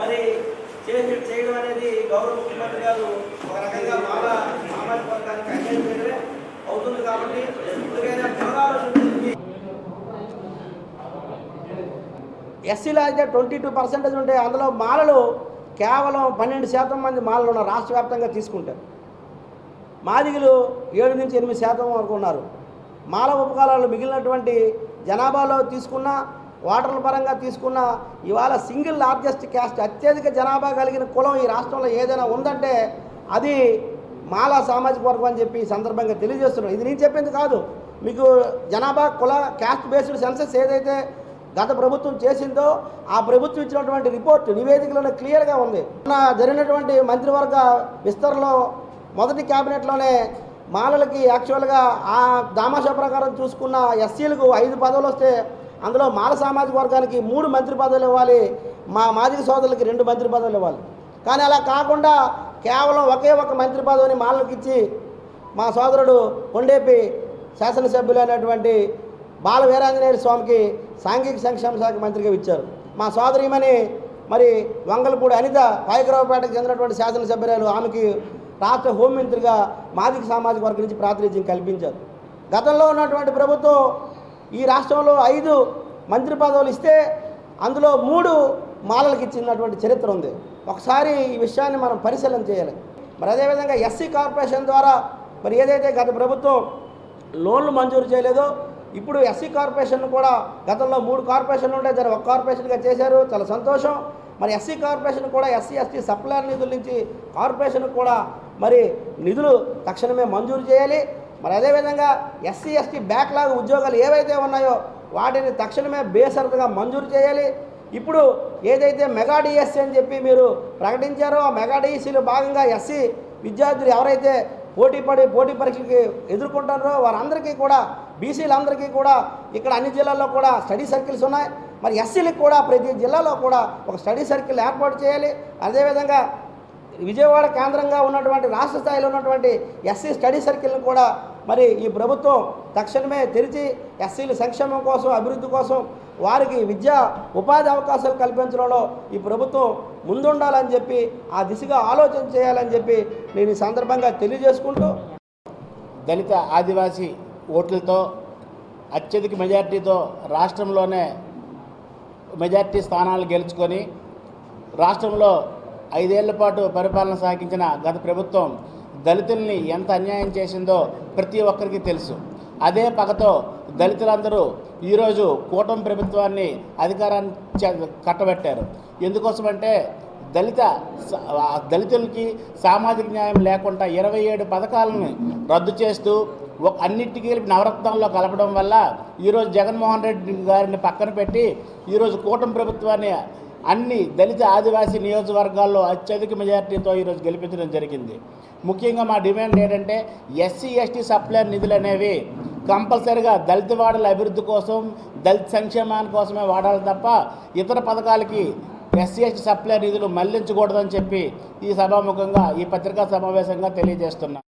మరి చేయడం అనేది గౌరవ ముఖ్యమంత్రి గారు ఒక రకంగా బాగా సామాజిక వర్గానికి అన్యాయం చేయడమే అవుతుంది. కాబట్టి ఎస్సీలో అయితే 22% ఉంటే అందులో మాలలు కేవలం 12% మంది మాలలు ఉన్నారు రాష్ట్ర వ్యాప్తంగా తీసుకుంటారు. మాదిగలు 7 నుంచి 8% వరకు ఉన్నారు. మాల ఉపకాలాలు మిగిలినటువంటి జనాభాలో తీసుకున్న ఓటర్ల పరంగా తీసుకున్న ఇవాళ సింగిల్ లార్జెస్ట్ క్యాస్ట్ అత్యధిక జనాభా కలిగిన కులం ఈ రాష్ట్రంలో ఏదైనా ఉందంటే అది మాలా సామాజిక వర్గం అని చెప్పి ఈ సందర్భంగా తెలియజేస్తున్నాం. ఇది నేను చెప్పింది కాదు, మీకు జనాభా కుల క్యాస్ట్ బేస్డ్ సెన్సస్ ఏదైతే గత ప్రభుత్వం చేసిందో ఆ ప్రభుత్వం ఇచ్చినటువంటి రిపోర్ట్ నివేదికలోనే క్లియర్గా ఉంది. జరిగినటువంటి మంత్రివర్గ విస్తరణలో మొదటి క్యాబినెట్లోనే మాలలకి యాక్చువల్గా ఆ దామాషా ప్రకారం చూసుకున్న ఎస్సీలకు 5 పదవులు వస్తే అందులో మాల సామాజిక వర్గానికి 3 మంత్రి పదవులు ఇవ్వాలి, మా మాదిగ సోదరులకి 2 మంత్రి పదవులు ఇవ్వాలి. కానీ అలా కాకుండా కేవలం ఒకే ఒక మంత్రి పదవిని మాలలకు ఇచ్చి మా సోదరుడు కొండేపి శాసనసభ్యులు అనేటువంటి బాల వీరాంజనేయ స్వామికి సాంఘిక సంక్షేమ శాఖ మంత్రిగా ఇచ్చారు. మా సోదరిమని మరి వంగలపూడి అనిత పాయకరావుపేటకు చెందినటువంటి శాసనసభ్యురాలు ఆమెకి రాష్ట్ర హోంమంత్రిగా మాదిగ సామాజిక వర్గం నుంచి ప్రాతినిధ్యం కల్పించారు. గతంలో ఉన్నటువంటి ప్రభుత్వం ఈ రాష్ట్రంలో 5 మంత్రి పదవులు ఇస్తే అందులో 3 మాలలకు ఇచ్చినటువంటి చరిత్ర ఉంది. ఒకసారి ఈ విషయాన్ని మనం పరిశీలన చేయాలి. మరి అదేవిధంగా ఎస్సీ కార్పొరేషన్ ద్వారా మరి ఏదైతే గత ప్రభుత్వం లోన్లు మంజూరు చేయలేదో ఇప్పుడు ఎస్సీ కార్పొరేషన్ కూడా గతంలో 3 కార్పొరేషన్లు ఉంటే దాన్ని 1 కార్పొరేషన్గా చేశారు, చాలా సంతోషం. మరి ఎస్సీ కార్పొరేషన్ కూడా ఎస్సీ ఎస్టీ సప్లైర్ నిధుల నుంచి కార్పొరేషన్ కూడా మరి నిధులు తక్షణమే మంజూరు చేయాలి. మరి అదేవిధంగా ఎస్సీ ఎస్టీ బ్యాక్లాగ్ ఉద్యోగాలు ఏవైతే ఉన్నాయో వాటిని తక్షణమే బేషరతుగా మంజూరు చేయాలి. ఇప్పుడు ఏదైతే మెగా డిఎస్సీ అని చెప్పి మీరు ప్రకటించారో ఆ మెగా డిఎస్సీలో భాగంగా ఎస్సీ విద్యార్థులు ఎవరైతే పోటీ పరీక్షలకి ఎదుర్కొంటారో వారందరికీ కూడా బీసీలందరికీ కూడా ఇక్కడ అన్ని జిల్లాల్లో కూడా స్టడీ సర్కిల్స్ ఉన్నాయి. మరి ఎస్సీలకు కూడా ప్రతి జిల్లాలో కూడా ఒక స్టడీ సర్కిల్ ఏర్పాటు చేయాలి. అదేవిధంగా విజయవాడ కేంద్రంగా ఉన్నటువంటి రాష్ట్ర స్థాయిలో ఉన్నటువంటి ఎస్సీ స్టడీ సర్కిల్ను కూడా మరి ఈ ప్రభుత్వం తక్షణమే తెరిచి ఎస్సీల సంక్షేమం కోసం అభివృద్ధి కోసం వారికి విద్యా ఉపాధి అవకాశాలు కల్పించడంలో ఈ ప్రభుత్వం ముందుండాలని చెప్పి ఆ దిశగా ఆలోచన చేయాలని చెప్పి నేను ఈ సందర్భంగా తెలియజేసుకుంటూ దళిత ఆదివాసీ ఓట్లతో అత్యధిక మెజార్టీతో రాష్ట్రంలోనే మెజార్టీ స్థానాలు గెలుచుకొని రాష్ట్రంలో 5 ఏళ్ల పాటు పరిపాలన సాగించిన గత ప్రభుత్వం దళితుల్ని ఎంత అన్యాయం చేసిందో ప్రతి ఒక్కరికి తెలుసు. అదే పగతో దళితులందరూ ఈరోజు కూటమి ప్రభుత్వాన్ని అధికారాన్ని కట్టబెట్టారు. ఎందుకోసమంటే దళితులకి సామాజిక న్యాయం లేకుండా 27 పథకాలను రద్దు చేస్తూ అన్నిటికీ నవరత్నాల్లో కలపడం వల్ల ఈరోజు జగన్మోహన్ రెడ్డి గారిని పక్కన పెట్టి ఈరోజు కూటమి ప్రభుత్వాన్ని అన్ని దళిత ఆదివాసీ నియోజకవర్గాల్లో అత్యధిక మెజార్టీతో ఈరోజు గెలిపించడం జరిగింది. ముఖ్యంగా మా డిమాండ్ ఏంటంటే ఎస్సీ ఎస్టీ సప్లైర్ నిధులు అనేవి కంపల్సరీగా దళిత వాడల అభివృద్ధి కోసం దళిత సంక్షేమాని కోసమే వాడాలి తప్ప ఇతర పథకాలకి ఎస్సీ ఎస్టీ సప్లైర్ నిధులు మళ్లించకూడదని చెప్పి ఈ సభాముఖంగా ఈ పత్రికా సమావేశంగా తెలియజేస్తున్నాం.